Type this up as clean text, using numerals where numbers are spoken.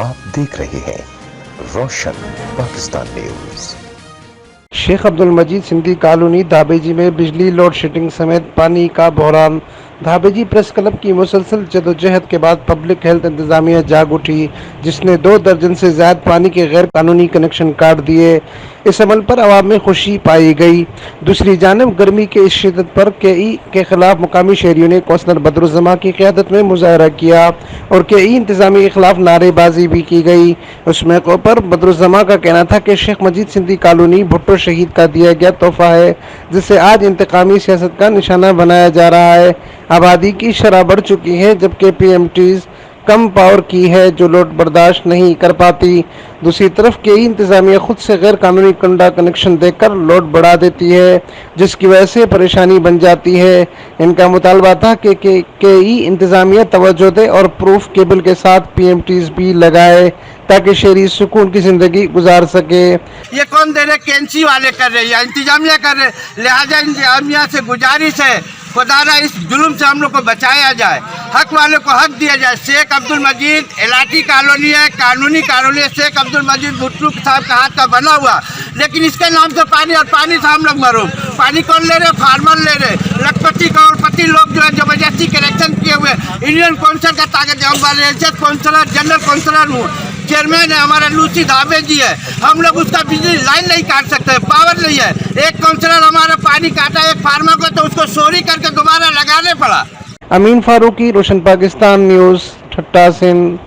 आप देख रहे हैं रोशन पाकिस्तान न्यूज। शेख अब्दुल मजीद सिंधी कॉलोनी धाबेजी में बिजली लोड शेडिंग समेत पानी का बहरान। धाबेजी प्रेस क्लब की मुसलसल जदोजहद के बाद पब्लिक हेल्थ इंतजामिया जाग उठी, जिसने 2 दर्जन से ज्यादा पानी के गैर कानूनी कनेक्शन काट दिए। इस अमल पर अवाम में खुशी पाई गई। दूसरी जानब गर्मी के इस शिद्दत पर केई के खिलाफ मुकामी शहरियों ने कौंसलर बदरुज़्ज़मा की क़यादत में मुजाहरा किया और केई इंतजामिया के खिलाफ नारेबाजी भी की गई। उस मौके पर बदरुज़्ज़मा का कहना था कि शेख मजीद सिंधी कॉलोनी भुट्टो शहीद का दिया गया तोहफा है, जिसे आज इंतकामी सियासत का निशाना बनाया जा रहा है। आबादी की शरह बढ़ चुकी है, जबकि पीएमटीज कम पावर की है जो लोड बर्दाश्त नहीं कर पाती। दूसरी तरफ कई इंतजामिया खुद से गैर कानूनी कंडा कनेक्शन देकर लोड बढ़ा देती है, जिसकी वजह से परेशानी बन जाती है। इनका मुतालबा था कि कई इंतजामिया तवज्जो दे और प्रूफ केबल के साथ पीएमटीज भी लगाए ताकि शहरी सुकून की जिंदगी गुजार सके। ये कौन दे रहे? केएनसी वाले कर रहे या इंतजामिया कर रहे। लिहाजा इंतजामिया से गुजारिश है, खुदारा इस जुल्म से हम लोग को बचाया जाए, हक वाले को हक दिया जाए। शेख अब्दुल मजीद इलाटी कॉलोनी है, कानूनी कॉलोनी है। शेख अब्दुल मजीद भुट्टो साहब का हाथ का बना हुआ, लेकिन इसके नाम से पानी और पानी से हम लोग मरूम। पानी कौन ले रहे? फार्मर ले रहे, लखपति करोड़पति लोग जो है जबरदस्ती कनेक्शन किए हुए। इंडियन काउंसिल का ताकत काउंसलर जनरल काउंसलर हूँ, चेयरमैन है हमारा लूसी धाबेजी है। हम लोग उसका बिजली लाइन नहीं काट सकते, पावर नहीं है। एक काउंसलर हमारा पानी काटा एक फार्मर को, तो उसको चोरी करके दोबारा लगाने पड़ा। अमीन फारूकी, रोशन पाकिस्तान न्यूज़, ठट्टा सिंध।